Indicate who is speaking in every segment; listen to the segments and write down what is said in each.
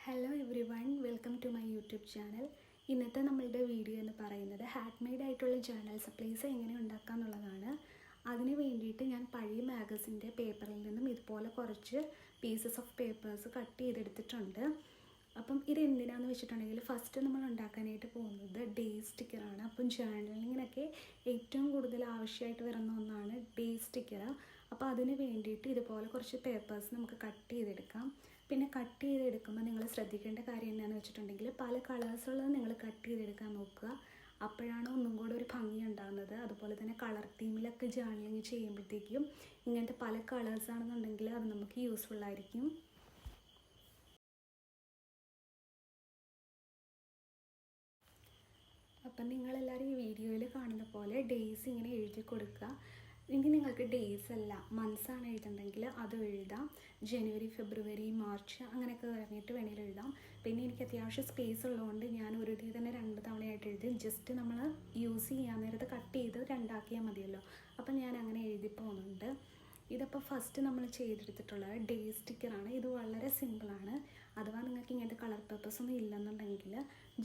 Speaker 1: Hello everyone, welcome to my YouTube channel. ഇന്നത്തെ നമ്മളുടെ video എന്ന് പറയുന്നത് ഹാൻഡ് മെയ്ഡ് ആയിട്ടുള്ള ജേർണൽ സപ്ലൈസ് എങ്ങനെ ഉണ്ടാക്കുക എന്നുള്ളതാണ്. അതിന് വേണ്ടിയിട്ട് ഞാൻ പഴയ മാഗസിൻ്റെ പേപ്പറിൽ നിന്നും ഇതുപോലെ കുറച്ച് പീസസ് ഓഫ് പേപ്പേഴ്സ് കട്ട് ചെയ്തെടുത്തിട്ടുണ്ട്. അപ്പം ഇതെന്തിനാന്ന് വെച്ചിട്ടുണ്ടെങ്കിൽ ഫസ്റ്റ് നമ്മൾ ഉണ്ടാക്കാനായിട്ട് പോകുന്നത് ഡേ സ്റ്റിക്കറാണ്. അപ്പം ജേർണലിങ്ങിനൊക്കെ ഏറ്റവും കൂടുതൽ ആവശ്യമായിട്ട് വരുന്ന ഒന്നാണ് ഡേ സ്റ്റിക്കർ. അപ്പോൾ അതിന് വേണ്ടിയിട്ട് ഇതുപോലെ കുറച്ച് പേപ്പേഴ്സ് നമുക്ക് കട്ട് ചെയ്തെടുക്കാം. പിന്നെ കട്ട് ചെയ്തെടുക്കുമ്പോൾ നിങ്ങൾ ശ്രദ്ധിക്കേണ്ട കാര്യം എന്താണെന്ന് വെച്ചിട്ടുണ്ടെങ്കിൽ പല കളേഴ്സുള്ളത് നിങ്ങൾ കട്ട് ചെയ്തെടുക്കാൻ നോക്കുക. അപ്പോഴാണ് ഒന്നും കൂടെ ഒരു ഭംഗി ഉണ്ടാകുന്നത്. അതുപോലെ തന്നെ കളർ തീമിലൊക്കെ ജേർണലിങ് ചെയ്യുമ്പോഴത്തേക്കും ഇങ്ങനത്തെ പല കളേഴ്സാണെന്നുണ്ടെങ്കിൽ അത് നമുക്ക് യൂസ്ഫുൾ ആയിരിക്കും. അപ്പം നിങ്ങളെല്ലാവരും ഈ വീഡിയോയിൽ കാണുന്ന പോലെ ഡേയ്സ് ഇങ്ങനെ എഴുതി കൊടുക്കുക. ഇനി നിങ്ങൾക്ക് ഡേയ്സ് അല്ല മന്ത്സാണ് എഴുതുന്നുണ്ടെങ്കിൽ അത് എഴുതാം. ജനുവരി, ഫെബ്രുവരി, മാർച്ച് അങ്ങനെയൊക്കെ ഇറങ്ങിയിട്ട് വേണമെങ്കിൽ എഴുതാം. പിന്നെ എനിക്ക് അത്യാവശ്യം സ്പേസ് ഉള്ളതുകൊണ്ട് ഞാൻ ഒരു ഇതിൽ തന്നെ 2 തവണയായിട്ട് എഴുതി. ജസ്റ്റ് നമ്മൾ യൂസ് ചെയ്യാൻ നേരത്ത് കട്ട് ചെയ്ത് 2 ആക്കിയാൽ മതിയല്ലോ. അപ്പം ഞാൻ അങ്ങനെ എഴുതി പോകുന്നുണ്ട്. ഇതിപ്പോൾ ഫസ്റ്റ് നമ്മൾ ചെയ്തെടുത്തിട്ടുള്ളത് ഡേ സ്റ്റിക്കറാണ്. ഇത് വളരെ സിമ്പിളാണ്. അഥവാ നിങ്ങൾക്ക് ഇങ്ങനത്തെ കളർ പേപ്പേഴ്സ് ഒന്നും ഇല്ലെന്നുണ്ടെങ്കിൽ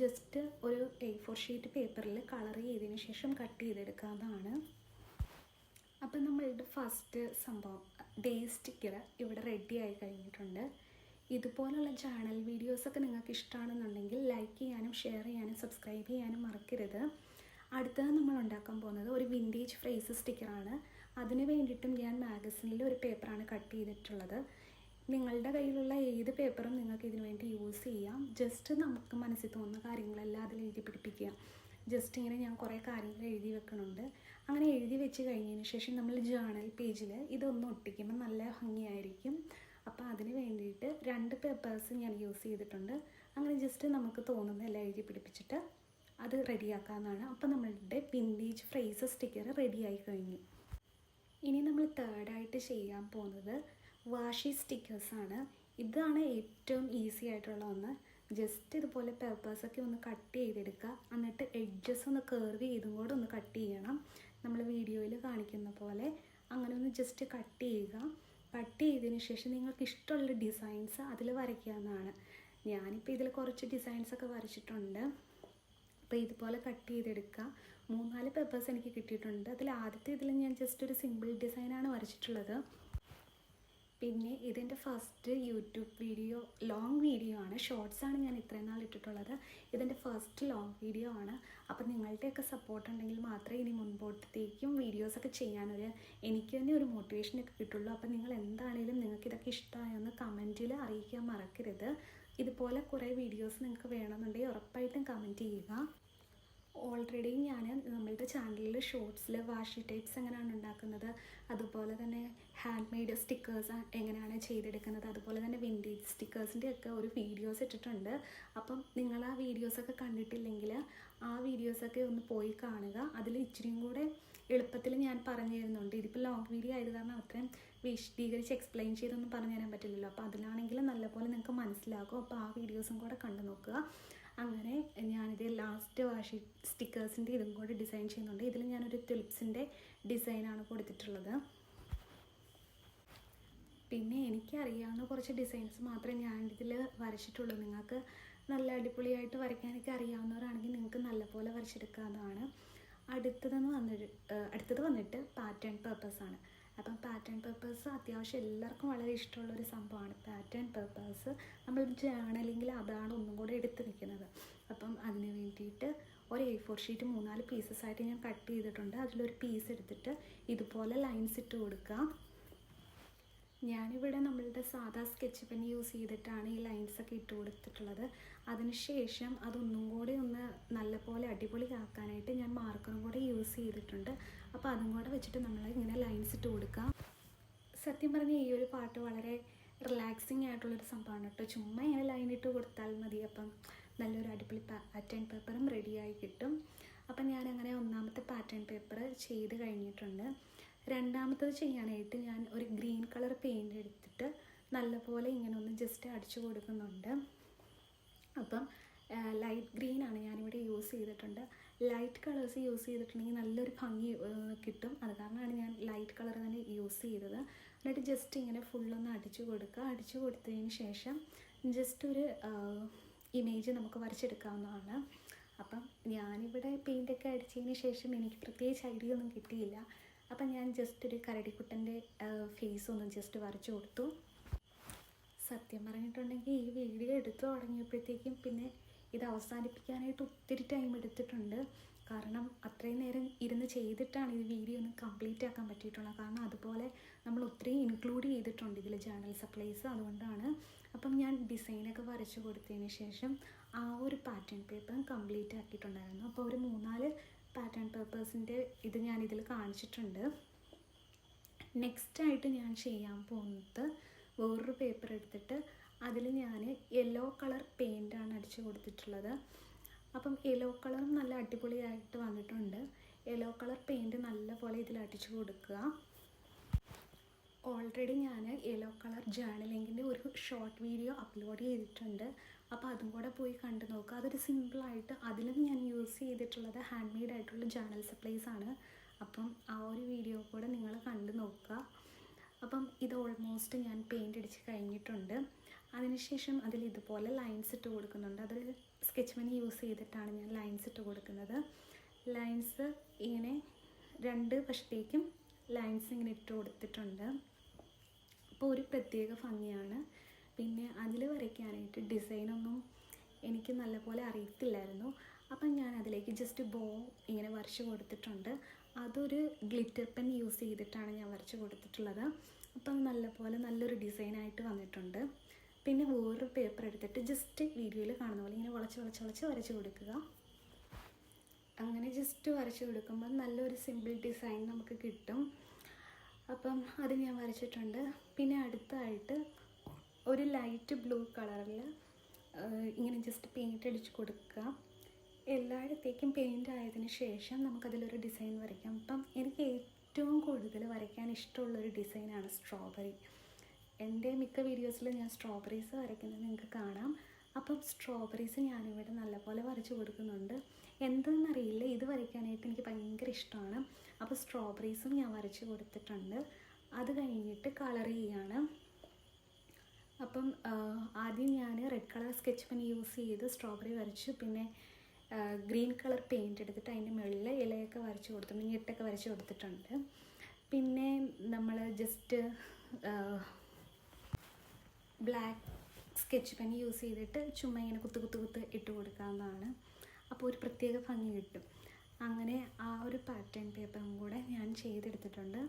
Speaker 1: ജസ്റ്റ് ഒരു A4 ഷീറ്റ് പേപ്പറിൽ കളർ ചെയ്തതിന് ശേഷം കട്ട് ചെയ്തെടുക്കാവുന്നതാണ്. അപ്പം നമ്മളുടെ ഫസ്റ്റ് സംഭവം ഡേ സ്റ്റിക്കർ ഇവിടെ റെഡി ആയി കഴിഞ്ഞിട്ടുണ്ട്. ഇതുപോലുള്ള ചാനൽ വീഡിയോസൊക്കെ നിങ്ങൾക്ക് ഇഷ്ടമാണെന്നുണ്ടെങ്കിൽ ലൈക്ക് ചെയ്യാനും ഷെയർ ചെയ്യാനും സബ്സ്ക്രൈബ് ചെയ്യാനും മറക്കരുത്. അടുത്തത് നമ്മൾ ഉണ്ടാക്കാൻ പോകുന്നത് ഒരു വിൻറ്റേജ് ഫ്രേസ് സ്റ്റിക്കറാണ്. അതിന് വേണ്ടിയിട്ടും ഞാൻ മാഗസിനിൽ ഒരു പേപ്പറാണ് കട്ട് ചെയ്തിട്ടുള്ളത്. നിങ്ങളുടെ കയ്യിലുള്ള ഏത് പേപ്പറും നിങ്ങൾക്ക് ഇതിനു വേണ്ടി യൂസ് ചെയ്യാം. ജസ്റ്റ് നമുക്ക് മനസ്സിൽ തോന്നുന്ന കാര്യങ്ങളെല്ലാം അതിൽ എഴുതി പിടിപ്പിക്കുക. ജസ്റ്റ് ഇങ്ങനെ ഞാൻ കുറേ കാര്യങ്ങൾ എഴുതി വെക്കുന്നുണ്ട്. അങ്ങനെ എഴുതി വെച്ച് കഴിഞ്ഞതിന് ശേഷം നമ്മൾ ജേർണൽ പേജിൽ ഇതൊന്ന് ഒട്ടിക്കുമ്പോൾ നല്ല ഭംഗിയായിരിക്കും. അപ്പോൾ അതിന് വേണ്ടിയിട്ട് 2 പേപ്പേഴ്സ് ഞാൻ യൂസ് ചെയ്തിട്ടുണ്ട്. അങ്ങനെ ജസ്റ്റ് നമുക്ക് തോന്നുന്നതെല്ലാം എഴുതി പിടിപ്പിച്ചിട്ട് അത് റെഡിയാക്കാവുന്നതാണ്. അപ്പോൾ നമ്മളുടെ വിൻറ്റേജ് ഫ്രേസ് സ്റ്റിക്കർ റെഡിയായി കഴിഞ്ഞു. ഇനി നമ്മൾ തേർഡായിട്ട് ചെയ്യാൻ പോകുന്നത് വാഷി സ്റ്റിക്കേഴ്സാണ്. ഇതാണ് ഏറ്റവും ഈസി ആയിട്ടുള്ള ഒന്ന്. ജസ്റ്റ് ഇതുപോലെ പേപ്പേഴ്സൊക്കെ ഒന്ന് കട്ട് ചെയ്തെടുക്കുക. എന്നിട്ട് എഡ്ജസ് ഒന്ന് കർവ് ചെയ്തും കൂടെ ഒന്ന് കട്ട് ചെയ്യണം. നമ്മൾ വീഡിയോയിൽ കാണിക്കുന്ന പോലെ അങ്ങനെ ഒന്ന് ജസ്റ്റ് കട്ട് ചെയ്യുക. കട്ട് ചെയ്തതിന് ശേഷം നിങ്ങൾക്ക് ഇഷ്ടമുള്ള ഡിസൈൻസ് അതിൽ വരയ്ക്കാവുന്നതാണ്. ഞാനിപ്പോൾ ഇതിൽ കുറച്ച് ഡിസൈൻസൊക്കെ വരച്ചിട്ടുണ്ട്. അപ്പോൾ ഇതുപോലെ കട്ട് ചെയ്തെടുക്കുക. 3-4 പേപ്പേഴ്സ് എനിക്ക് കിട്ടിയിട്ടുണ്ട്. അതിൽ ആദ്യത്തെ ഇതിൽ ഞാൻ ജസ്റ്റ് ഒരു സിമ്പിൾ ഡിസൈനാണ് വരച്ചിട്ടുള്ളത്. പിന്നെ ഇതിൻ്റെ first YouTube video long video ആണ്. ഷോർട്സാണ് ഞാൻ ഇത്രയും നാൾ ഇട്ടിട്ടുള്ളത്. ഇതിൻ്റെ ഫസ്റ്റ് ലോങ് വീഡിയോ ആണ്. അപ്പം നിങ്ങളുടെയൊക്കെ സപ്പോർട്ട് ഉണ്ടെങ്കിൽ മാത്രമേ ഇനി മുൻപോട്ടത്തേക്കും വീഡിയോസൊക്കെ ചെയ്യാനൊരു എനിക്ക് തന്നെ ഒരു മോട്ടിവേഷനൊക്കെ കിട്ടുള്ളൂ. അപ്പം നിങ്ങൾ എന്താണെങ്കിലും നിങ്ങൾക്കിതൊക്കെ ഇഷ്ടമായെന്ന് കമൻറ്റിൽ അറിയിക്കാൻ മറക്കരുത്. ഇതുപോലെ കുറേ വീഡിയോസ് നിങ്ങൾക്ക് വേണമെന്നുണ്ടെങ്കിൽ ഉറപ്പായിട്ടും കമൻറ്റ് ചെയ്യുക. ഓൾറെഡി ഞാൻ നമ്മളുടെ ചാനലിൽ ഷോർട്സിൽ വാഷി ടൈപ്സ് എങ്ങനെയാണ് ഉണ്ടാക്കുന്നത്, അതുപോലെ തന്നെ ഹാൻഡ് മെയ്ഡ് സ്റ്റിക്കേഴ്സ് എങ്ങനെയാണ് ചെയ്തെടുക്കുന്നത്, അതുപോലെ തന്നെ വിൻറ്റേജ് സ്റ്റിക്കേഴ്സിൻ്റെ ഒക്കെ ഒരു വീഡിയോസ് ഇട്ടിട്ടുണ്ട്. അപ്പം നിങ്ങൾ ആ വീഡിയോസൊക്കെ കണ്ടിട്ടില്ലെങ്കിൽ ആ വീഡിയോസൊക്കെ ഒന്ന് പോയി കാണുക. അതിൽ ഇച്ചിരിയും കൂടെ എളുപ്പത്തിൽ ഞാൻ പറഞ്ഞു തരുന്നുണ്ട്. ഇതിപ്പോൾ ലോങ് വീഡിയോ ആയത് കാരണം അത്രയും വിശദീകരിച്ച് എക്സ്പ്ലെയിൻ ചെയ്തൊന്നും പറഞ്ഞു തരാൻ പറ്റില്ലല്ലോ. അപ്പോൾ അതിലാണെങ്കിൽ നല്ലപോലെ നിങ്ങൾക്ക് മനസ്സിലാകും. അപ്പോൾ ആ വീഡിയോസും കൂടെ കണ്ടു നോക്കുക. അങ്ങനെ ഞാനിത് ലാസ്റ്റ് വാഷി സ്റ്റിക്കേഴ്സിൻ്റെ ഇതും കൂടെ ഡിസൈൻ ചെയ്യുന്നുണ്ട്. ഇതിൽ ഞാനൊരു തുലിപ്സിൻ്റെ ഡിസൈനാണ് കൊടുത്തിട്ടുള്ളത്. പിന്നെ എനിക്കറിയാവുന്ന കുറച്ച് ഡിസൈൻസ് മാത്രമേ ഞാൻ ഇതിൽ വരച്ചിട്ടുള്ളൂ. നിങ്ങൾക്ക് നല്ല അടിപൊളിയായിട്ട് വരയ്ക്കാനൊക്കെ അറിയാവുന്നവരാണെങ്കിൽ നിങ്ങൾക്ക് നല്ലപോലെ വരച്ചെടുക്കാവുന്നതാണ്. അടുത്തത് വന്നിട്ട് പാറ്റേൺ പേപ്പേഴ്സാണ്. അപ്പം പാറ്റേൺ പേപ്പേഴ്സ് അത്യാവശ്യം എല്ലാവർക്കും വളരെ ഇഷ്ടമുള്ളൊരു സംഭവമാണ്. പാറ്റേൺ പേപ്പേഴ്സ് നമ്മൾ ജേർണലിങ്ങിൽ അതാണ് ഒന്നും കൂടെ എടുത്ത് നിൽക്കുന്നത്. അപ്പം അതിന് വേണ്ടിയിട്ട് ഒരു A4 ഷീറ്റ് 3-4 പീസസായിട്ട് ഞാൻ കട്ട് ചെയ്തിട്ടുണ്ട്. അതിലൊരു പീസ് എടുത്തിട്ട് ഇതുപോലെ ലൈൻസ് ഇട്ട് കൊടുക്കുക. ഞാനിവിടെ നമ്മളുടെ സാധാ സ്കെച്ച് പെൻ യൂസ് ചെയ്തിട്ടാണ് ഈ ലൈൻസൊക്കെ ഇട്ട് കൊടുത്തിട്ടുള്ളത്. അതിനുശേഷം അതൊന്നും കൂടെ ഒന്ന് നല്ലപോലെ അടിപൊളിയാക്കാനായിട്ട് ഞാൻ മാർക്കറും കൂടെ യൂസ് ചെയ്തിട്ടുണ്ട്. അപ്പോൾ അതും കൂടെ വെച്ചിട്ട് നമ്മൾ ഇങ്ങനെ ലൈൻസ് ഇട്ട് കൊടുക്കാം. സത്യം പറഞ്ഞാൽ ഈ ഒരു പാട്ട് വളരെ റിലാക്സിങ് ആയിട്ടുള്ളൊരു സംഭവമാണ് കേട്ടോ. ചുമ്മാ ഇങ്ങനെ ലൈൻ ഇട്ട് കൊടുത്താൽ മതി. അപ്പം നല്ലൊരു അടിപൊളി പാറ്റേൺ പേപ്പറും റെഡിയായി കിട്ടും. അപ്പം ഞാനങ്ങനെ 1ാമത്തെ പാറ്റേൺ പേപ്പർ ചെയ്ത് കഴിഞ്ഞിട്ടുണ്ട്. 2ാമത്തത് ചെയ്യാനായിട്ട് ഞാൻ ഒരു ഗ്രീൻ കളർ പെയിൻറ് എടുത്തിട്ട് നല്ലപോലെ ഇങ്ങനെ ഒന്ന് ജസ്റ്റ് അടിച്ചു കൊടുക്കുന്നുണ്ട്. അപ്പം ലൈറ്റ് ഗ്രീനാണ് ഞാനിവിടെ യൂസ് ചെയ്തിട്ടുണ്ട്. ലൈറ്റ് കളേഴ്സ് യൂസ് ചെയ്തിട്ടുണ്ടെങ്കിൽ നല്ലൊരു ഭംഗി കിട്ടും. അത് കാരണമാണ് ഞാൻ ലൈറ്റ് കളർ തന്നെ യൂസ് ചെയ്തത്. എന്നിട്ട് ജസ്റ്റ് ഇങ്ങനെ ഫുള്ളൊന്ന് അടിച്ചു കൊടുക്കുക. അടിച്ചു കൊടുത്തതിന് ശേഷം ജസ്റ്റ് ഒരു ഇമേജ് നമുക്ക് വരച്ചെടുക്കാവുന്നതാണ്. അപ്പം ഞാനിവിടെ പെയിൻ്റൊക്കെ അടിച്ചതിന് ശേഷം എനിക്ക് പ്രത്യേകിച്ച് ഐഡിയ ഒന്നും കിട്ടിയില്ല. അപ്പം ഞാൻ ജസ്റ്റ് ഒരു കരടിക്കുട്ടൻ്റെ ഫേസ് ഒന്ന് ജസ്റ്റ് വരച്ചു കൊടുത്തു. സത്യം പറഞ്ഞിട്ടുണ്ടെങ്കിൽ ഈ വീഡിയോ എടുത്തു തുടങ്ങിയപ്പോഴത്തേക്കും പിന്നെ ഇത് അവസാനിപ്പിക്കാനായിട്ട് ഒത്തിരി ടൈം എടുത്തിട്ടുണ്ട്. കാരണം അത്രയും നേരം ഇരുന്ന് ചെയ്തിട്ടാണ് ഈ വീഡിയോ ഒന്ന് കംപ്ലീറ്റ് ആക്കാൻ പറ്റിയിട്ടുള്ളത്. കാരണം അതുപോലെ നമ്മൾ ഒത്തിരി ഇൻക്ലൂഡ് ചെയ്തിട്ടുണ്ട് ഇതിൽ ജേർണൽ സപ്ലൈസ്, അതുകൊണ്ടാണ്. അപ്പം ഞാൻ ഡിസൈനൊക്കെ വരച്ച് കൊടുത്തതിന് ശേഷം ആ ഒരു പാറ്റേൺ പേപ്പർ കംപ്ലീറ്റ് ആക്കിയിട്ടുണ്ടായിരുന്നു. അപ്പോൾ ഒരു 3-4 പാറ്റേൺ പേപ്പേഴ്സിൻ്റെ ഇത് ഞാനിതിൽ കാണിച്ചിട്ടുണ്ട്. നെക്സ്റ്റായിട്ട് ഞാൻ ചെയ്യാൻ പോകുന്നത് വേറൊരു പേപ്പർ എടുത്തിട്ട് അതിൽ ഞാൻ യെല്ലോ കളർ പെയിൻ്റാണ് അടിച്ചു കൊടുത്തിട്ടുള്ളത്. അപ്പം യെല്ലോ കളറും നല്ല അടിപൊളിയായിട്ട് വന്നിട്ടുണ്ട്. യെല്ലോ കളർ പെയിൻറ്റ് നല്ലപോലെ ഇതിൽ അടിച്ചു കൊടുക്കുക. ഓൾറെഡി ഞാൻ യെല്ലോ കളർ ജേർണലിങ്ങിൻ്റെ ഒരു ഷോർട്ട് വീഡിയോ അപ്ലോഡ് ചെയ്തിട്ടുണ്ട്. അപ്പോൾ അതും കൂടെ പോയി കണ്ടു നോക്കുക. അതൊരു സിമ്പിളായിട്ട് അതിലും ഞാൻ യൂസ് ചെയ്തിട്ടുള്ളത് ഹാൻഡ് മെയ്ഡ് ആയിട്ടുള്ള ജേർണൽ സപ്ലൈസ് ആണ്. അപ്പം ആ ഒരു വീഡിയോ കൂടെ നിങ്ങൾ കണ്ടു നോക്കുക. അപ്പം ഇത് ഓൾമോസ്റ്റ് ഞാൻ പെയിൻ്റ് അടിച്ച് കഴിഞ്ഞിട്ടുണ്ട്. അതിനുശേഷം അതിൽ ഇതുപോലെ ലൈൻസ് ഇട്ട് കൊടുക്കുന്നുണ്ട്. അത് സ്കെച്ച് പെൻ യൂസ് ചെയ്തിട്ടാണ് ഞാൻ ലൈൻസ് ഇട്ട് കൊടുക്കുന്നത്. ലൈൻസ് ഇങ്ങനെ 2 വശത്തേക്കും ലൈൻസ് ഇങ്ങനെ ഇട്ട് കൊടുത്തിട്ടുണ്ട്. അപ്പോൾ ഒരു പ്രത്യേക ഭംഗിയാണ്. പിന്നെ അതിൽ വരയ്ക്കാനായിട്ട് ഡിസൈനൊന്നും എനിക്ക് നല്ലപോലെ അറിയത്തില്ലായിരുന്നു. അപ്പം ഞാൻ അതിലേക്ക് ജസ്റ്റ് ബോ ഇങ്ങനെ വരച്ച് കൊടുത്തിട്ടുണ്ട്. അതൊരു ഗ്ലിറ്റർ പെൻ യൂസ് ചെയ്തിട്ടാണ് ഞാൻ വരച്ച് കൊടുത്തിട്ടുള്ളത്. അപ്പം നല്ലപോലെ നല്ലൊരു ഡിസൈനായിട്ട് വന്നിട്ടുണ്ട്. പിന്നെ വേറൊരു പേപ്പർ എടുത്തിട്ട് ജസ്റ്റ് വീഡിയോയിൽ കാണുന്ന പോലെ ഇങ്ങനെ വളച്ച് വരച്ച് കൊടുക്കുക. അങ്ങനെ ജസ്റ്റ് വരച്ച് കൊടുക്കുമ്പോൾ നല്ലൊരു സിമ്പിൾ ഡിസൈൻ നമുക്ക് കിട്ടും. അപ്പം അത് ഞാൻ വരച്ചിട്ടുണ്ട്. പിന്നെ അടുത്തായിട്ട് ഒരു ലൈറ്റ് ബ്ലൂ കളറിൽ ഇങ്ങനെ ജസ്റ്റ് പെയിൻ്റ് അടിച്ച് കൊടുക്കുക. എല്ലായിടത്തേക്കും പെയിൻ്റ് ആയതിനു ശേഷം നമുക്കതിലൊരു ഡിസൈൻ വരയ്ക്കാം. അപ്പം എനിക്ക് ഏറ്റവും കൂടുതൽ വരയ്ക്കാൻ ഇഷ്ടമുള്ളൊരു ഡിസൈനാണ് സ്ട്രോബെറി. എൻ്റെ മിക്ക വീഡിയോസിൽ ഞാൻ സ്ട്രോബെറീസ് വരയ്ക്കുന്നത് നിങ്ങൾക്ക് കാണാം. അപ്പം സ്ട്രോബെറീസ് ഞാനിവിടെ നല്ലപോലെ വരച്ച് കൊടുക്കുന്നുണ്ട്. എന്താണെന്നറിയില്ല, ഇത് വരയ്ക്കാനായിട്ട് എനിക്ക് ഭയങ്കര ഇഷ്ടമാണ്. അപ്പോൾ സ്ട്രോബെറീസും ഞാൻ വരച്ച് കൊടുത്തിട്ടുണ്ട്. അത് കഴിഞ്ഞിട്ട് കളർ ചെയ്യാണ്. അപ്പം ആദ്യം ഞാൻ red colour sketch pen use ചെയ്ത് സ്ട്രോബെറി വരച്ചു. പിന്നെ ഗ്രീൻ കളർ പെയിൻ്റ് എടുത്തിട്ട് അതിൻ്റെ മുകളിൽ ഇലയൊക്കെ വരച്ച് കൊടുത്തിട്ടുണ്ട്, ഞെട്ടൊക്കെ വരച്ച് കൊടുത്തിട്ടുണ്ട്. പിന്നെ നമ്മൾ just black sketch pen use ചെയ്തിട്ട് ചുമ്മാ ഇങ്ങനെ കുത്ത് ഇട്ട് കൊടുക്കാവുന്നതാണ്. അപ്പോൾ ഒരു പ്രത്യേക ഭംഗി കിട്ടും. അങ്ങനെ ആ ഒരു പാറ്റേൺ പേപ്പറും കൂടെ ഞാൻ ചെയ്തെടുത്തിട്ടുണ്ട്.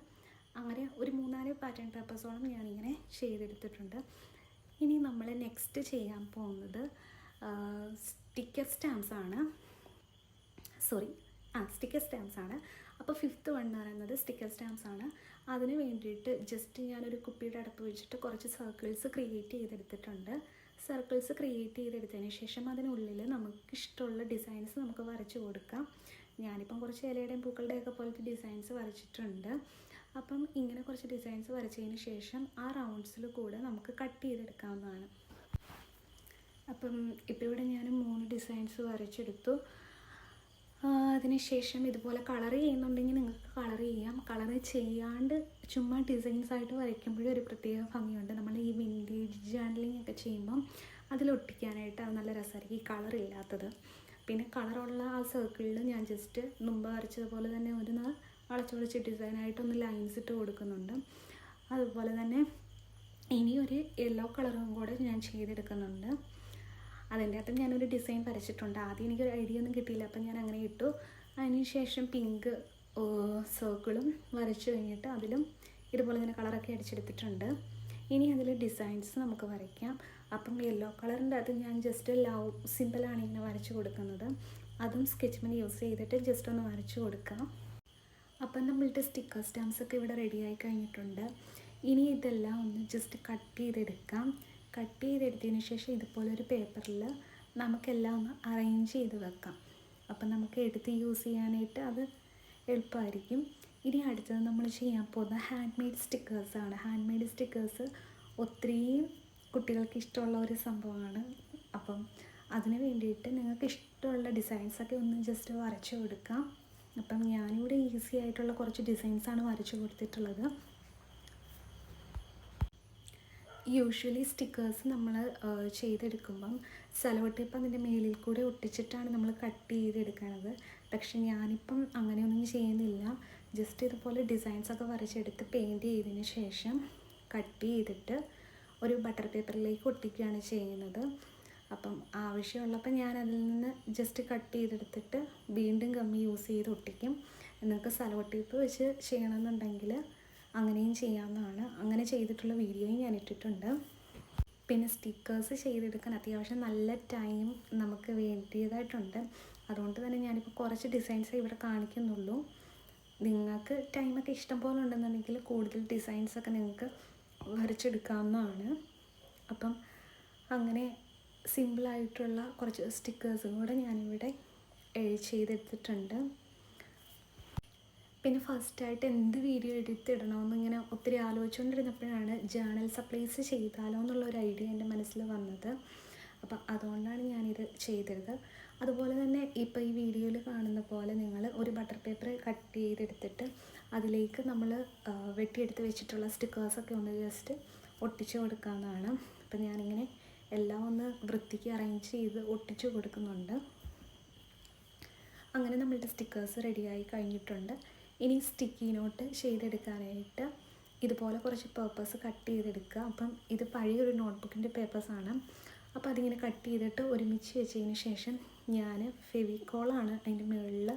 Speaker 1: അങ്ങനെ ഒരു 3-4 പാറ്റേൺ പേപ്പേഴ്സോളം ഞാനിങ്ങനെ ചെയ്തെടുത്തിട്ടുണ്ട്. ഇനി നമ്മൾ നെക്സ്റ്റ് ചെയ്യാൻ പോകുന്നത് സ്റ്റിക്കർ സ്റ്റാമ്പ്സ് ആണ്. സ്റ്റിക്കർ സ്റ്റാമ്പ്സ് ആണ്. അപ്പോൾ 5th വൺ എന്ന് പറയുന്നത് സ്റ്റിക്കർ സ്റ്റാമ്പ്സ് ആണ്. അതിന് വേണ്ടിയിട്ട് ജസ്റ്റ് ഞാനൊരു കുപ്പിയുടെ അടപ്പ് വെച്ചിട്ട് കുറച്ച് സർക്കിൾസ് ക്രിയേറ്റ് ചെയ്തെടുത്തിട്ടുണ്ട്. സർക്കിൾസ് ക്രിയേറ്റ് ചെയ്തെടുത്തതിന് ശേഷം അതിനുള്ളിൽ നമുക്ക് ഇഷ്ടമുള്ള ഡിസൈൻസ് നമുക്ക് വരച്ച് കൊടുക്കാം. ഞാനിപ്പം കുറച്ച് ഇലയുടെയും പൂക്കളുടെയൊക്കെ പോലത്തെ ഡിസൈൻസ് വരച്ചിട്ടുണ്ട്. അപ്പം ഇങ്ങനെ കുറച്ച് ഡിസൈൻസ് വരച്ചതിന് ശേഷം ആ റൗണ്ട്സിൽ കൂടെ നമുക്ക് കട്ട് ചെയ്തെടുക്കാവുന്നതാണ്. അപ്പം ഇപ്പോൾ ഇവിടെ ഞാൻ 3 ഡിസൈൻസ് വരച്ചെടുത്തു. അതിനുശേഷം ഇതുപോലെ കളർ ചെയ്യുന്നുണ്ടെങ്കിൽ നിങ്ങൾക്ക് കളർ ചെയ്യാം. കളർ ചെയ്യാണ്ട് ചുമ്മാ ഡിസൈൻസായിട്ട് വരയ്ക്കുമ്പോഴും ഒരു പ്രത്യേക ഭംഗിയുണ്ട്. നമ്മൾ ഈ വിൻറ്റേജ് ജേർണലിംഗ് ഒക്കെ ചെയ്യുമ്പം അതിലൊട്ടിക്കാനായിട്ട് അത് നല്ല രസമായിരിക്കും, ഈ കളറില്ലാത്തത്. പിന്നെ കളറുള്ള ആ സർക്കിളിൽ ഞാൻ ജസ്റ്റ് മുമ്പ് വരച്ചതുപോലെ തന്നെ ഒരു വളച്ച് ഡിസൈനായിട്ടൊന്ന് ലൈൻസ് ഇട്ട് കൊടുക്കുന്നുണ്ട്. അതുപോലെ തന്നെ ഇനി ഒരു യെല്ലോ കളറും കൂടെ ഞാൻ ചെയ്തെടുക്കുന്നുണ്ട്. അതിൻ്റെ അകത്ത് ഞാനൊരു ഡിസൈൻ വരച്ചിട്ടുണ്ട്. ആദ്യം എനിക്കൊരു ഐഡിയ ഒന്നും കിട്ടിയില്ല, അപ്പം ഞാൻ അങ്ങനെ ഇട്ടു. അതിന് ശേഷം പിങ്ക് സർക്കിളും വരച്ച് കഴിഞ്ഞിട്ട് അതിലും ഇതുപോലെ തന്നെ കളറൊക്കെ അടിച്ചെടുത്തിട്ടുണ്ട്. ഇനി അതിൽ ഡിസൈൻസ് നമുക്ക് വരയ്ക്കാം. അപ്പം യെല്ലോ കളറിൻ്റെ അകത്ത് ഞാൻ ജസ്റ്റ് ലവ് സിമ്പിളാണ് ഇങ്ങനെ വരച്ച് കൊടുക്കുന്നത്. അതും സ്കെച്ച് പെൻ യൂസ് ചെയ്തിട്ട് ജസ്റ്റ് ഒന്ന് വരച്ച് കൊടുക്കാം. അപ്പം നമ്മളുടെ സ്റ്റിക്കർ സ്റ്റാമ്പ്സ് ഒക്കെ ഇവിടെ റെഡിയായി കഴിഞ്ഞിട്ടുണ്ട്. ഇനി ഇതെല്ലാം ഒന്ന് ജസ്റ്റ് കട്ട് ചെയ്തെടുക്കാം. കട്ട് ചെയ്തെടുത്തതിന് ശേഷം ഇതുപോലൊരു പേപ്പറിൽ നമുക്കെല്ലാം ഒന്ന് അറേഞ്ച് ചെയ്ത് വെക്കാം. അപ്പം നമുക്ക് എടുത്ത് യൂസ് ചെയ്യാനായിട്ട് അത് എളുപ്പമായിരിക്കും. ഇനി അടുത്തത് നമ്മൾ ചെയ്യാൻ പോകുന്ന ഹാൻഡ് മെയ്ഡ് സ്റ്റിക്കേഴ്സാണ്. ഹാൻഡ് മെയ്ഡ് സ്റ്റിക്കേഴ്സ് ഒത്തിരി കുട്ടികൾക്ക് ഇഷ്ടമുള്ള ഒരു സംഭവമാണ്. അപ്പം അതിന് വേണ്ടിയിട്ട് നിങ്ങൾക്ക് ഇഷ്ടമുള്ള ഡിസൈൻസൊക്കെ ഒന്ന് ജസ്റ്റ് വരച്ച് കൊടുക്കാം. അപ്പം ഞാനിവിടെ ഈസി ആയിട്ടുള്ള കുറച്ച് ഡിസൈൻസാണ് വരച്ച് കൊടുത്തിട്ടുള്ളത്. യൂഷ്വലി സ്റ്റിക്കേഴ്സ് നമ്മൾ ചെയ്തെടുക്കുമ്പം സെല്ലോ ടേപ്പ് അതിൻ്റെ മേലിൽ കൂടെ ഒട്ടിച്ചിട്ടാണ് നമ്മൾ കട്ട് ചെയ്തെടുക്കുന്നത്. പക്ഷെ ഞാനിപ്പം അങ്ങനെയൊന്നും ചെയ്യുന്നില്ല. ജസ്റ്റ് ഇതുപോലെ ഡിസൈൻസൊക്കെ വരച്ചെടുത്ത് പെയിൻറ്റ് ചെയ്തതിന് ശേഷം കട്ട് ചെയ്തിട്ട് ഒരു ബട്ടർ പേപ്പറിലേക്ക് ഒട്ടിക്കുകയാണ് ചെയ്യുന്നത്. അപ്പം ആവശ്യമുള്ളപ്പോൾ ഞാൻ അതിൽ നിന്ന് ജസ്റ്റ് കട്ട് ചെയ്തെടുത്തിട്ട് വീണ്ടും ഗമ്മി യൂസ് ചെയ്ത് ഒട്ടിക്കും. നിങ്ങൾക്ക് സെല്ലോ ടേപ്പ് വെച്ച് ചെയ്യണമെന്നുണ്ടെങ്കിൽ അങ്ങനെയും ചെയ്യാവുന്നതാണ്. അങ്ങനെ ചെയ്തിട്ടുള്ള വീഡിയോയും ഞാൻ ഇട്ടിട്ടുണ്ട്. പിന്നെ സ്റ്റിക്കേഴ്സ് ചെയ്തെടുക്കാൻ അത്യാവശ്യം നല്ല ടൈം നമുക്ക് വേണ്ടിയതായിട്ടുണ്ട്. അതുകൊണ്ട് തന്നെ ഞാനിപ്പോൾ കുറച്ച് ഡിസൈൻസ് ഇവിടെ കാണിക്കുന്നുള്ളൂ. നിങ്ങൾക്ക് ടൈമൊക്കെ ഇഷ്ടം പോലെ ഉണ്ടെന്നുണ്ടെങ്കിൽ കൂടുതൽ ഡിസൈൻസൊക്കെ നിങ്ങൾക്ക് വരച്ചെടുക്കാവുന്നതാണ്. അപ്പം അങ്ങനെ സിമ്പിളായിട്ടുള്ള കുറച്ച് സ്റ്റിക്കേഴ്സും കൂടെ ഞാനിവിടെ ചെയ്തെടുത്തിട്ടുണ്ട്. പിന്നെ ഫസ്റ്റായിട്ട് എന്ത് വീഡിയോ എടുത്തിടണമെന്ന് ഇങ്ങനെ ഒത്തിരി ആലോചിച്ചുകൊണ്ടിരുന്നപ്പോഴാണ് ജേണൽ സപ്ലൈസ് ചെയ്താലോ എന്നുള്ളൊരു ഐഡിയ എൻ്റെ മനസ്സിൽ വന്നത്. അപ്പം അതുകൊണ്ടാണ് ഞാനിത് ചെയ്തത്. അതുപോലെ തന്നെ ഇപ്പോൾ ഈ വീഡിയോയിൽ കാണുന്ന പോലെ നിങ്ങൾ ഒരു ബട്ടർ പേപ്പർ കട്ട് ചെയ്തെടുത്തിട്ട് അതിലേക്ക് നമ്മൾ വെട്ടിയെടുത്ത് വെച്ചിട്ടുള്ള സ്റ്റിക്കേഴ്സൊക്കെ ഒന്ന് ജസ്റ്റ് ഒട്ടിച്ച് കൊടുക്കാവുന്നതാണ്. അപ്പം ഞാനിങ്ങനെ എല്ലാം ഒന്ന് വൃത്തിക്ക് അറേഞ്ച് ചെയ്ത് ഒട്ടിച്ച് കൊടുക്കുന്നുണ്ട്. അങ്ങനെ നമ്മളുടെ സ്റ്റിക്കേഴ്സ് റെഡിയായി കഴിഞ്ഞിട്ടുണ്ട്. ഇനി സ്റ്റിക്കി നോട്ട് ചെയ്തെടുക്കാനായിട്ട് ഇതുപോലെ കുറച്ച് പേപ്പേഴ്സ് കട്ട് ചെയ്തെടുക്കുക. അപ്പം ഇത് പഴയൊരു നോട്ട്ബുക്കിൻ്റെ പേപ്പേഴ്സാണ്. അപ്പോൾ അതിങ്ങനെ കട്ട് ചെയ്തിട്ട് ഒരുമിച്ച് വെച്ചതിന് ശേഷം ഞാൻ ഫെവിക്കോളാണ് അതിൻ്റെ മുകളിൽ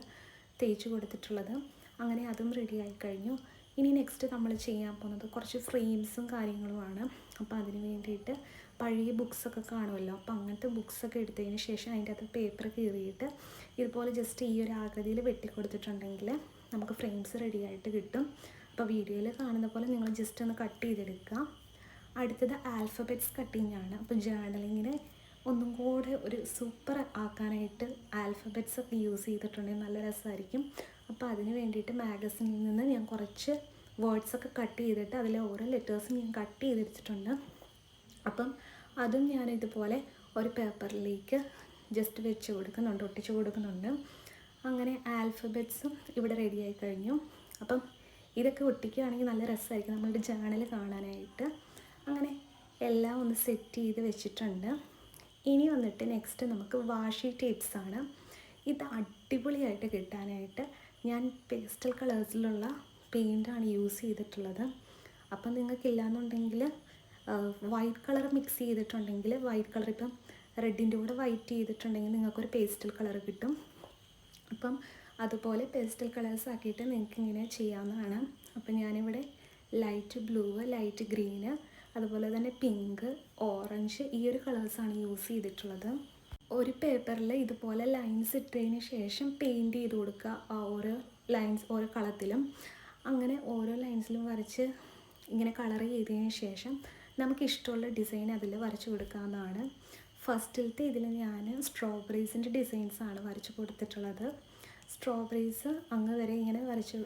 Speaker 1: തേച്ച് കൊടുത്തിട്ടുള്ളത്. അങ്ങനെ അതും റെഡിയായി കഴിഞ്ഞു. ഇനി നെക്സ്റ്റ് നമ്മൾ ചെയ്യാൻ പോകുന്നത് കുറച്ച് ഫ്രെയിംസും കാര്യങ്ങളുമാണ്. അപ്പോൾ അതിന് വേണ്ടിയിട്ട് പഴയ ബുക്സൊക്കെ കാണുമല്ലോ, അപ്പോൾ അങ്ങനത്തെ ബുക്സൊക്കെ എടുത്തതിന് ശേഷം അതിൻ്റെ അകത്ത് പേപ്പർ കീറിയിട്ട് ഇതുപോലെ ജസ്റ്റ് ഈ ഒരു ആകൃതിയിൽ വെട്ടിക്കൊടുത്തിട്ടുണ്ടെങ്കിൽ നമുക്ക് ഫ്രെയിംസ് റെഡിയായിട്ട് കിട്ടും. അപ്പോൾ വീഡിയോയിൽ കാണുന്ന പോലെ നിങ്ങൾ ജസ്റ്റ് ഒന്ന് കട്ട് ചെയ്തെടുക്കുക. അടുത്തത് ആൽഫബറ്റ്സ് കട്ടിങ് ആണ്. അപ്പോൾ ജേർണലിങ്ങിന് ഒന്നും കൂടെ ഒരു സൂപ്പർ ആക്കാനായിട്ട് ആൽഫബറ്റ്സ് ഒക്കെ യൂസ് ചെയ്തിട്ടുണ്ടെങ്കിൽ നല്ല രസമായിരിക്കും. അപ്പോൾ അതിന് വേണ്ടിയിട്ട് മാഗസിനിൽ നിന്ന് ഞാൻ കുറച്ച് വേർഡ്സൊക്കെ കട്ട് ചെയ്തിട്ട് അതിലെ ഓരോ ലെറ്റേഴ്സും ഞാൻ കട്ട് ചെയ്തെടുത്തിട്ടുണ്ട്. അപ്പം അതും ഞാൻ ഇതുപോലെ ഒരു പേപ്പറിലേക്ക് ജസ്റ്റ് വെച്ച് കൊടുക്കുന്നുണ്ട്, ഒട്ടിച്ച് കൊടുക്കുന്നുണ്ട്. അങ്ങനെ ആൽഫബറ്റ്സും ഇവിടെ റെഡിയായി കഴിഞ്ഞു. അപ്പം ഇതൊക്കെ ഒട്ടിക്കുകയാണെങ്കിൽ നല്ല രസമായിരിക്കും നമ്മളുടെ ജേണൽ കാണാനായിട്ട്. അങ്ങനെ എല്ലാം ഒന്ന് സെറ്റ് ചെയ്ത് വെച്ചിട്ടുണ്ട്. ഇനി വന്നിട്ട് നെക്സ്റ്റ് നമുക്ക് വാഷി ടേപ്സാണ്. ഇത് അടിപൊളിയായിട്ട് കിട്ടാനായിട്ട് ഞാൻ പേസ്റ്റൽ കളേഴ്സിലുള്ള പെയിൻ്റാണ് യൂസ് ചെയ്തിട്ടുള്ളത്. അപ്പം നിങ്ങൾക്കില്ലാന്നുണ്ടെങ്കിൽ വൈറ്റ് കളർ മിക്സ് ചെയ്തിട്ടുണ്ടെങ്കിൽ വൈറ്റ് കളർ, ഇപ്പം റെഡിൻ്റെ കൂടെ വൈറ്റ് ചെയ്തിട്ടുണ്ടെങ്കിൽ നിങ്ങൾക്കൊരു പേസ്റ്റൽ കളർ കിട്ടും. അപ്പം അതുപോലെ പേസ്റ്റൽ കളേഴ്സ് ആക്കിയിട്ട് നിങ്ങൾക്ക് ഇങ്ങനെ ചെയ്യാവുന്നതാണ്. അപ്പം ഞാനിവിടെ ലൈറ്റ് ബ്ലൂ, ലൈറ്റ് ഗ്രീന്, അതുപോലെ തന്നെ പിങ്ക്, ഓറഞ്ച് ഈ ഒരു കളേഴ്സാണ് യൂസ് ചെയ്തിട്ടുള്ളത്. ഒരു പേപ്പറിൽ ഇതുപോലെ ലൈൻസ് ഇട്ടതിന് ശേഷം പെയിൻറ്റ് ചെയ്ത് കൊടുക്കുക. ആ ഓരോ ലൈൻസ് ഓരോ കളത്തിലും അങ്ങനെ ഓരോ ലൈൻസിലും വരച്ച് ഇങ്ങനെ കളർ ചെയ്തതിന് ശേഷം നമുക്കിഷ്ടമുള്ള ഡിസൈൻ അതിൽ വരച്ച് കൊടുക്കാവുന്നതാണ്. ഫസ്റ്റിലത്തെ ഇതിൽ ഞാൻ സ്ട്രോബെറീസിൻ്റെ ഡിസൈൻസാണ് വരച്ച് കൊടുത്തിട്ടുള്ളത്. സ്ട്രോബെറീസ് അങ്ങ് വരെ ഇങ്ങനെ വരച്ച്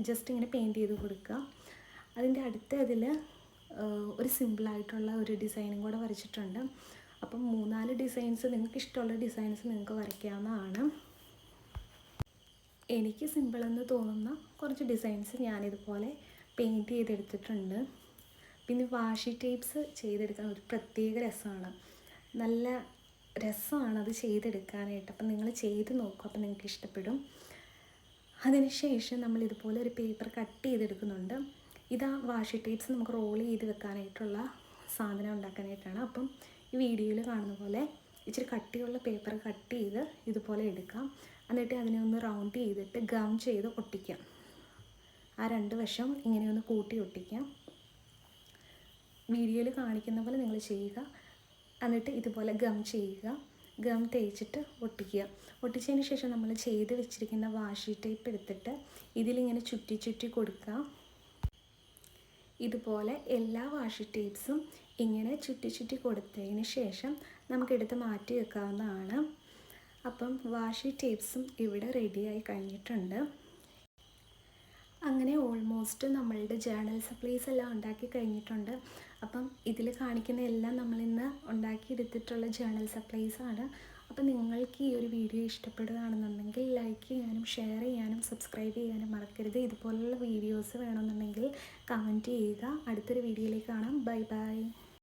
Speaker 1: ജസ്റ്റ് ഇങ്ങനെ പെയിൻറ്റ് ചെയ്ത് കൊടുക്കുക. അതിൻ്റെ അടുത്ത ഇതിൽ ഒരു സിമ്പിളായിട്ടുള്ള ഒരു ഡിസൈനും കൂടെ വരച്ചിട്ടുണ്ട്. അപ്പം 3-4 ഡിസൈൻസ് നിങ്ങൾക്ക് ഇഷ്ടമുള്ള ഡിസൈൻസ് നിങ്ങൾക്ക് വരയ്ക്കാവുന്നതാണ്. എനിക്ക് സിമ്പിളെന്ന് തോന്നുന്ന കുറച്ച് ഡിസൈൻസ് ഞാനിതുപോലെ പെയിൻറ്റ് ചെയ്തെടുത്തിട്ടുണ്ട്. പിന്നെ വാഷി ടേപ്സ് ചെയ്തെടുക്കാൻ ഒരു പ്രത്യേക രസമാണ്, നല്ല രസമാണ് അത് ചെയ്തെടുക്കാനായിട്ട്. അപ്പം നിങ്ങൾ ചെയ്ത് നോക്കും, അപ്പം നിങ്ങൾക്ക് ഇഷ്ടപ്പെടും. അതിനുശേഷം നമ്മൾ ഇതുപോലെ ഒരു പേപ്പർ കട്ട് ചെയ്തെടുക്കുന്നുണ്ട്. ഇതാ വാഷി ടേപ്സ് നമുക്ക് റോൾ ചെയ്ത് വെക്കാനായിട്ടുള്ള സാധനം ഉണ്ടാക്കാനായിട്ടാണ്. അപ്പം ഈ വീഡിയോയിൽ കാണുന്ന പോലെ ഇച്ചിരി കട്ടിയുള്ള പേപ്പർ കട്ട് ചെയ്ത് ഇതുപോലെ എടുക്കാം. എന്നിട്ട് അതിനെ ഒന്ന് റൗണ്ട് ചെയ്തിട്ട് ഗം ചെയ്ത് ഒട്ടിക്കാം. ആ 2 വശം ഇങ്ങനെ ഒന്ന് കൂട്ടി ഒട്ടിക്കാം. വീഡിയോയിൽ കാണിക്കുന്ന പോലെ നിങ്ങൾ ചെയ്യുക. എന്നിട്ട് ഇതുപോലെ ഗം ചെയ്യുക, ഗം തേച്ചിട്ട് ഒട്ടിക്കുക. ഒട്ടിച്ചതിന് ശേഷം നമ്മൾ ചെയ്ത് വെച്ചിരിക്കുന്ന വാഷി ടേപ്പ് എടുത്തിട്ട് ഇതിലിങ്ങനെ ചുറ്റി ചുറ്റി കൊടുക്കുക. ഇതുപോലെ എല്ലാ വാഷി ടേപ്സും ഇങ്ങനെ ചുറ്റി ചുറ്റി കൊടുത്തതിന് ശേഷം നമുക്കെടുത്ത് മാറ്റി വെക്കാവുന്നതാണ്. അപ്പം വാഷി ടേപ്സും ഇവിടെ റെഡിയായി കഴിഞ്ഞിട്ടുണ്ട്. അങ്ങനെ ഓൾമോസ്റ്റ് നമ്മളുടെ ജേണൽ സപ്ലൈസ് എല്ലാം ഉണ്ടാക്കി കഴിഞ്ഞിട്ടുണ്ട്. അപ്പം ഇതിൽ കാണിക്കുന്ന എല്ലാം നമ്മളിന്ന് ഉണ്ടാക്കിയെടുത്തിട്ടുള്ള ജേണൽ സപ്ലൈസാണ്. അപ്പോൾ നിങ്ങൾക്ക് ഈ ഒരു വീഡിയോ ഇഷ്ടപ്പെടുകയാണെന്നുണ്ടെങ്കിൽ ലൈക്ക് ചെയ്യാനും ഷെയർ ചെയ്യാനും സബ്സ്ക്രൈബ് ചെയ്യാനും മറക്കരുത്. ഇതുപോലുള്ള വീഡിയോസ് വേണമെന്നുണ്ടെങ്കിൽ കമൻറ്റ് ചെയ്യുക. അടുത്തൊരു വീഡിയോയിലേക്ക് കാണാം. Bye bye.